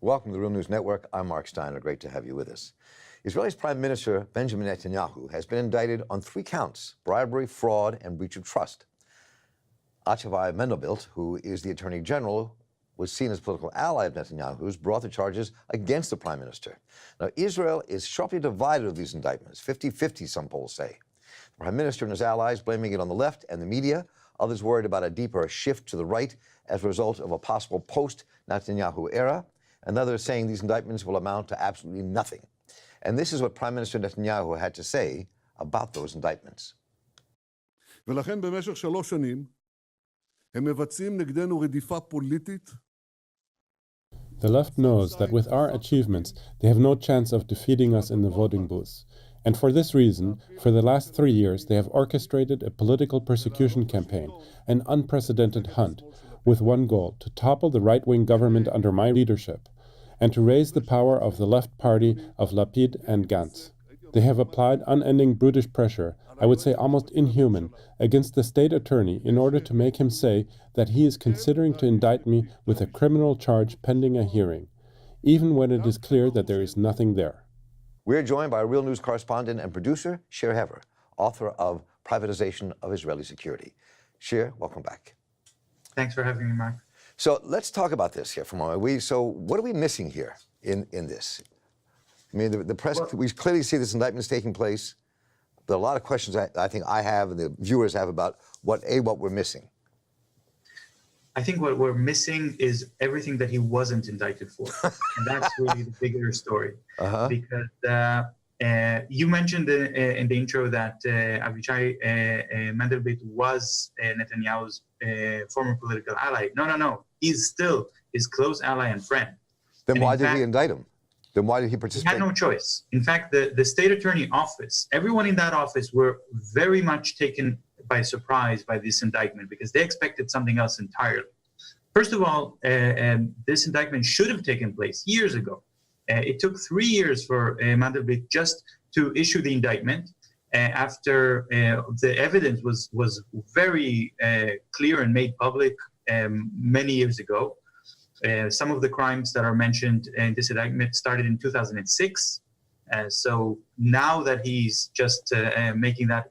Welcome to the Real News Network. I'm Mark Steiner. Great to have you with us. Israel's Prime Minister Benjamin Netanyahu has been indicted on 3 counts: bribery, fraud, and breach of trust. Achavai Mendelblit, who is the Attorney General, was seen as a political ally of Netanyahu's, brought the charges against the Prime Minister. Now, Israel is sharply divided over these indictments, 50-50, some polls say. The Prime Minister and his allies blaming it on the left and the media, others worried about a deeper shift to the right as a result of a possible post-Netanyahu era, and others saying these indictments will amount to absolutely nothing. And this is what Prime Minister Netanyahu had to say about those indictments. ולכן במשך 3 שנים הם מבצעים נגדנו רדיפה פוליטית. The left knows that with our achievements, they have no chance of defeating us in the voting booths. And for this reason, for the last 3 years, they have orchestrated a political persecution campaign, an unprecedented hunt, with one goal: to topple the right-wing government under my leadership, and to raise the power of the left party of Lapid and Gantz. They have applied unending brutish pressure, I would say almost inhuman, against the state attorney in order to make him say that he is considering to indict me with a criminal charge pending a hearing, even when it is clear that there is nothing there. We're joined by Real News correspondent and producer, Shir Hever, author of Privatization of Israeli Security. Shir, welcome back. Thanks for having me, Mark. So let's talk about this here for a moment. So what are we missing here in this? I mean, the press, we clearly see this indictments taking place. There are a lot of questions I think I have and the viewers have about what we're missing. I think what we're missing is everything that he wasn't indicted for. And that's really the bigger story. Because you mentioned in the intro that Avishai Mendelblit was Netanyahu's former political ally. No. He's still his close ally and friend. Then why did he indict him? Then why did he participate? He had no choice. In fact, the state attorney office, everyone in that office were very much taken by surprise by this indictment because they expected something else entirely. First of all, this indictment should have taken place years ago. It took 3 years for Mendelblit just to issue the indictment after the evidence was very clear and made public many years ago. Some of the crimes that are mentioned in this indictment started in 2006. So now that he's just making that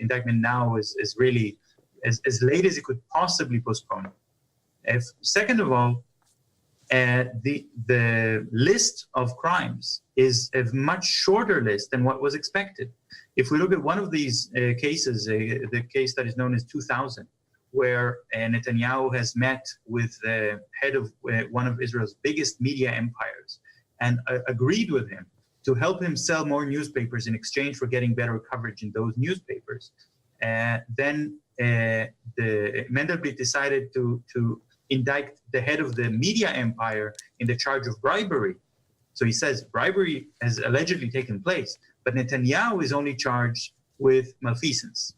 indictment now is really as late as he could possibly postpone it. Second of all, the list of crimes is a much shorter list than what was expected. If we look at one of these cases, the case that is known as 2000, where Netanyahu has met with the head of one of Israel's biggest media empires and agreed with him to help him sell more newspapers in exchange for getting better coverage in those newspapers, then Mendelblit decided to indict the head of the media empire in the charge of bribery. So he says bribery has allegedly taken place, but Netanyahu is only charged with malfeasance.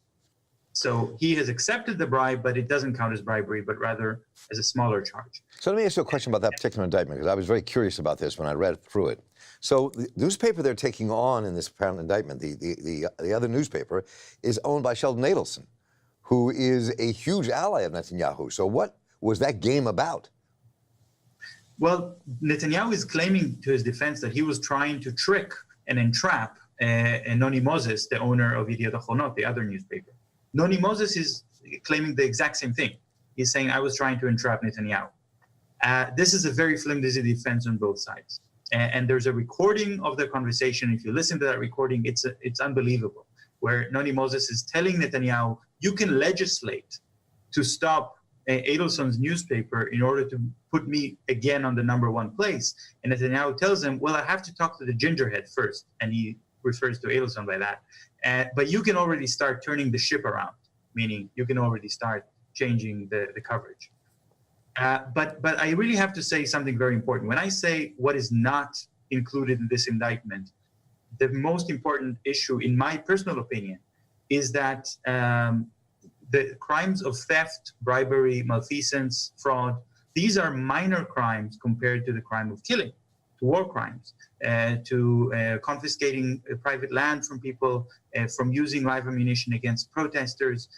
So he has accepted the bribe, but it doesn't count as bribery, but rather as a smaller charge. So let me ask you a question about that particular indictment, because I was very curious about this when I read through it. So the newspaper they're taking on in this apparent indictment, the other newspaper, is owned by Sheldon Adelson, who is a huge ally of Netanyahu. So what was that game about? Well, Netanyahu is claiming to his defense that he was trying to trick and entrap Noni Moses, the owner of Yediot Achronot, the other newspaper. Noni Moses is claiming the exact same thing. He's saying, I was trying to entrap Netanyahu. This is a very flimsy defense on both sides. And there's a recording of the conversation. If you listen to that recording, it's unbelievable, where Noni Moses is telling Netanyahu, you can legislate to stop Adelson's newspaper in order to put me again on the #1 place. And Netanyahu tells him, well, I have to talk to the gingerhead first. And he refers to Adelson by that. But you can already start turning the ship around, meaning you can already start changing the coverage. But I really have to say something very important. When I say what is not included in this indictment, the most important issue, in my personal opinion, is that the crimes of theft, bribery, malfeasance, fraud, these are minor crimes compared to the crime of killing, to war crimes, to confiscating private land from people, from using live ammunition against protesters,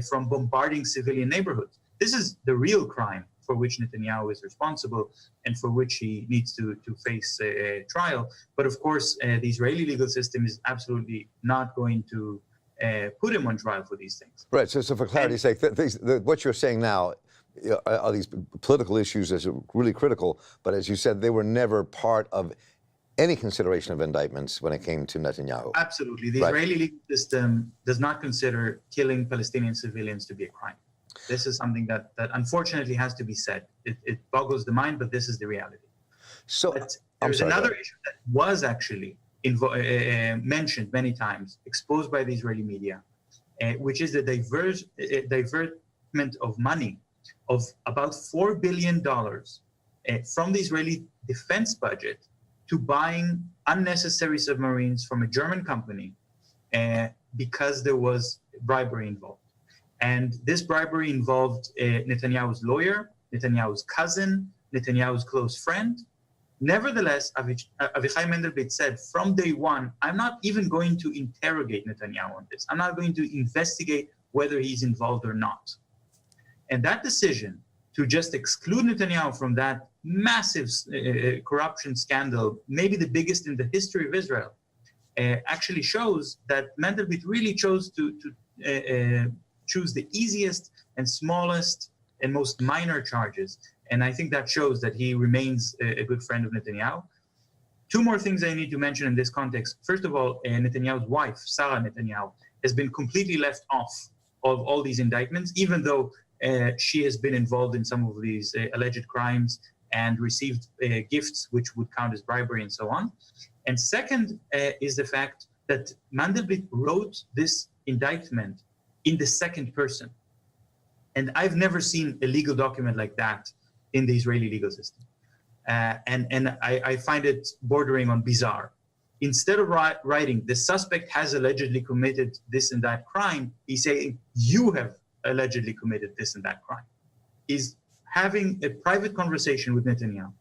from bombarding civilian neighborhoods. This is the real crime for which Netanyahu is responsible and for which he needs to face a trial. But of course, the Israeli legal system is absolutely not going to put him on trial for these things. Right. So for clarity's sake, what you're saying now are these political issues that are really critical, but as you said, they were never part of any consideration of indictments when it came to Netanyahu. Absolutely. The Right. Israeli legal system does not consider killing Palestinian civilians to be a crime. This is something that unfortunately has to be said. It boggles the mind, but this is the reality. So But I'm there's sorry, another go ahead. issue that was actually mentioned many times, exposed by the Israeli media, which is the divertment of money of about $4 billion from the Israeli defense budget to buying unnecessary submarines from a German company because there was bribery involved. And this bribery involved Netanyahu's lawyer, Netanyahu's cousin, Netanyahu's close friend. Nevertheless, Avichai Mendelblit said from day one, I'm not even going to interrogate Netanyahu on this. I'm not going to investigate whether he's involved or not. And that decision to just exclude Netanyahu from that massive corruption scandal, maybe the biggest in the history of Israel, actually shows that Mendelblit really chose to choose the easiest and smallest and most minor charges. And I think that shows that he remains a good friend of Netanyahu. Two more things I need to mention in this context. First of all, Netanyahu's wife, Sarah Netanyahu, has been completely left off of all these indictments, even though she has been involved in some of these alleged crimes and received gifts which would count as bribery and so on. And second is the fact that Mandelblit wrote this indictment in the second person. And I've never seen a legal document like that in the Israeli legal system. And I find it bordering on bizarre. Instead of writing, the suspect has allegedly committed this and that crime, he's saying, you have allegedly committed this and that crime. He's having a private conversation with Netanyahu.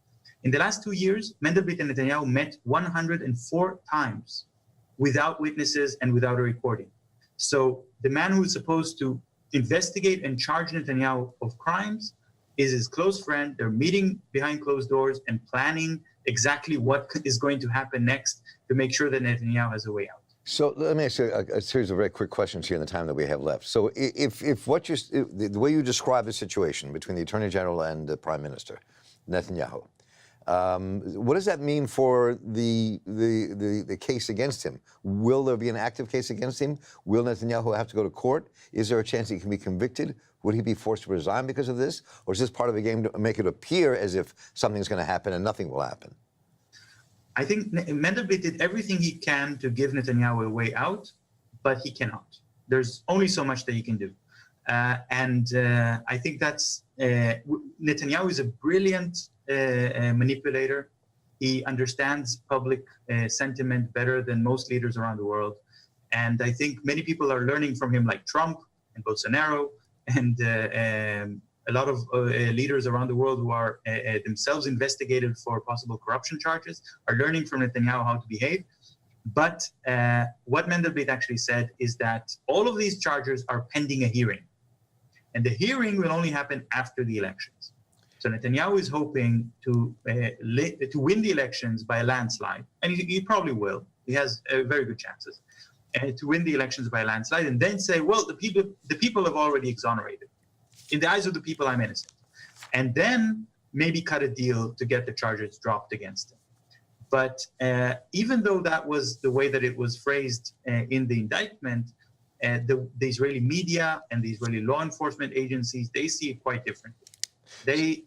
In the last 2 years, Mendelblit and Netanyahu met 104 times without witnesses and without a recording. So the man who is supposed to investigate and charge Netanyahu of crimes is his close friend. They're meeting behind closed doors and planning exactly what is going to happen next to make sure that Netanyahu has a way out. So let me ask you a series of very quick questions here in the time that we have left. So if the way you describe the situation between the Attorney General and the Prime Minister, Netanyahu, what does that mean for the case against him? Will there be an active case against him? Will Netanyahu have to go to court? Is there a chance he can be convicted? Would he be forced to resign because of this? Or is this part of a game to make it appear as if something's going to happen and nothing will happen? I think Mendelblit did everything he can to give Netanyahu a way out, but he cannot. There's only so much that he can do. I think that's Netanyahu is a brilliant manipulator. He understands public sentiment better than most leaders around the world. And I think many people are learning from him, like Trump and Bolsonaro and a lot of leaders around the world who are themselves investigated for possible corruption charges are learning from Netanyahu how to behave. But what Mendelblit actually said is that all of these charges are pending a hearing. And the hearing will only happen after the elections. So Netanyahu is hoping to win the elections by a landslide, and he probably will. He has very good chances to win the elections by a landslide, and then say, well, the people have already exonerated. In the eyes of the people, I'm innocent. And then maybe cut a deal to get the charges dropped against him. But even though that was the way that it was phrased in the indictment, the Israeli media and the Israeli law enforcement agencies, they see it quite differently. They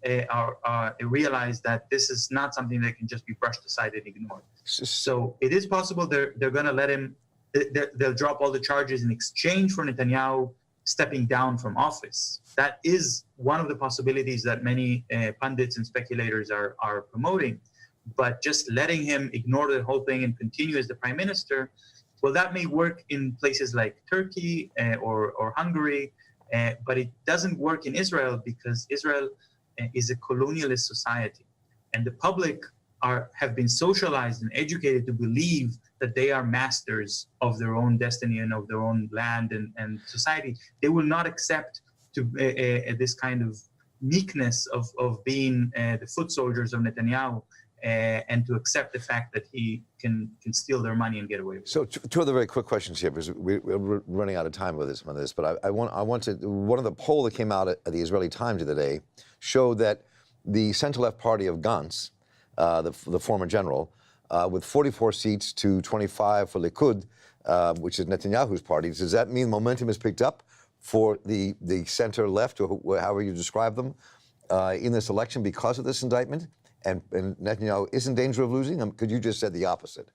realize that this is not something that can just be brushed aside and ignored. So it is possible they're going to let him, they'll drop all the charges in exchange for Netanyahu stepping down from office. That is one of the possibilities that many pundits and speculators are promoting. But just letting him ignore the whole thing and continue as the prime minister, well, that may work in places like Turkey or Hungary, but it doesn't work in Israel because Israel is a colonialist society. And the public have been socialized and educated to believe that they are masters of their own destiny and of their own land and society. They will not accept this kind of meekness of being the foot soldiers of Netanyahu and to accept the fact that he can steal their money and get away with it. So two other very quick questions here, because we're running out of time with this. But I want to. One of the poll that came out at the Israeli Times the other day showed that the center-left party of Gantz, the former general, with 44 seats to 25 for Likud, which is Netanyahu's party, does that mean momentum is picked up for the center-left, or however you describe them, in this election because of this indictment? And Netanyahu is in danger of losing? Because you just said the opposite.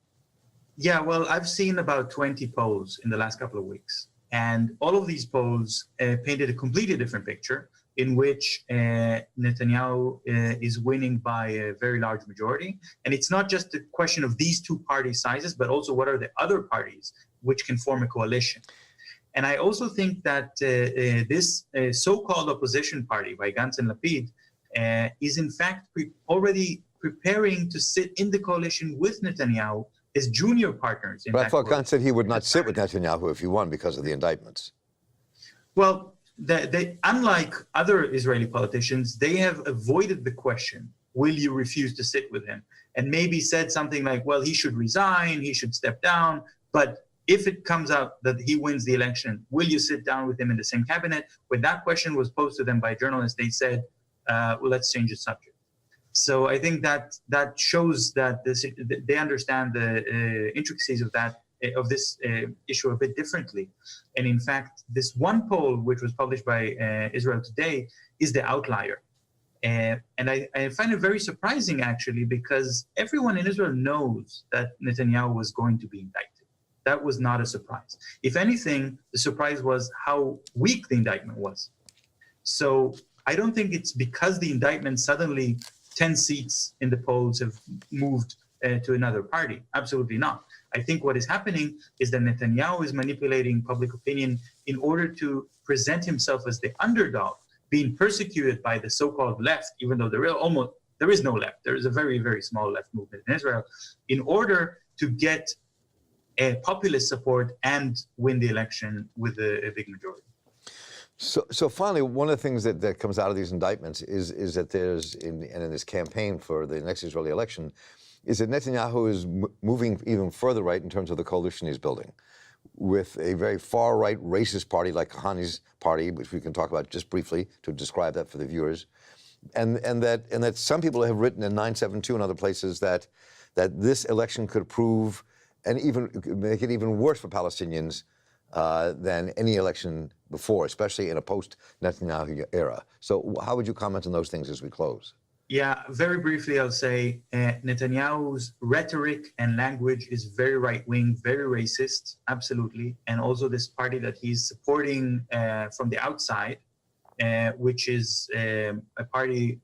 Yeah, well, I've seen about 20 polls in the last couple of weeks. And all of these polls painted a completely different picture in which Netanyahu is winning by a very large majority. And it's not just a question of these two party sizes, but also what are the other parties which can form a coalition. And I also think that this so-called opposition party by Gantz and Lapid is in fact already preparing to sit in the coalition with Netanyahu as junior partners. But I thought Gantz said he would not sit with Netanyahu if he won because of the indictments. Well, unlike other Israeli politicians, they have avoided the question, will you refuse to sit with him? And maybe said something like, well, he should resign, he should step down. But if it comes out that he wins the election, will you sit down with him in the same cabinet? When that question was posed to them by journalists, they said, well, let's change the subject. So I think that shows that they understand the intricacies of this issue a bit differently. And in fact, this one poll, which was published by Israel Today, is the outlier. And I find it very surprising, actually, because everyone in Israel knows that Netanyahu was going to be indicted. That was not a surprise. If anything, the surprise was how weak the indictment was. So I don't think it's because the indictment suddenly 10 seats in the polls have moved to another party. Absolutely not. I think what is happening is that Netanyahu is manipulating public opinion in order to present himself as the underdog, being persecuted by the so-called left, even though there is no left. There is a very, very small left movement in Israel, in order to get populist support and win the election with a big majority. So finally, one of the things that comes out of these indictments is that there's, in this campaign for the next Israeli election, is that Netanyahu is moving even further right in terms of the coalition he's building, with a very far-right racist party like Kahani's party, which we can talk about just briefly to describe that for the viewers, and that some people have written in 972 and other places that this election could prove and even make it even worse for Palestinians than any election before, especially in a post-Netanyahu era. So how would you comment on those things as we close? Yeah, very briefly, I'll say Netanyahu's rhetoric and language is very right-wing, very racist, absolutely. And also this party that he's supporting from the outside, which is a party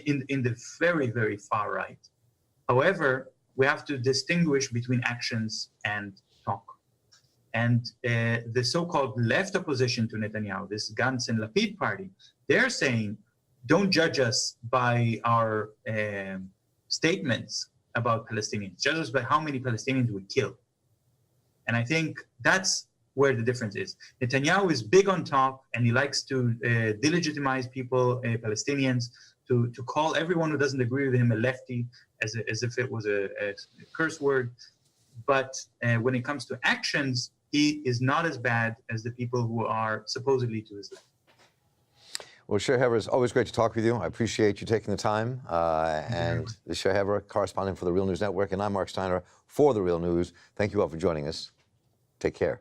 in the very, very far right. However, we have to distinguish between actions and talk. And the so-called left opposition to Netanyahu, this Gantz and Lapid party, they're saying, don't judge us by our statements about Palestinians. Judge us by how many Palestinians we kill. And I think that's where the difference is. Netanyahu is big on talk, and he likes to delegitimize people, Palestinians, to call everyone who doesn't agree with him a lefty, as if it was a curse word. But when it comes to actions, he is not as bad as the people who are supposedly to his left. Well, Shir Hever, it's always great to talk with you. I appreciate you taking the time. And the Shir Hever, correspondent for the Real News Network, and I'm Mark Steiner for the Real News. Thank you all for joining us. Take care.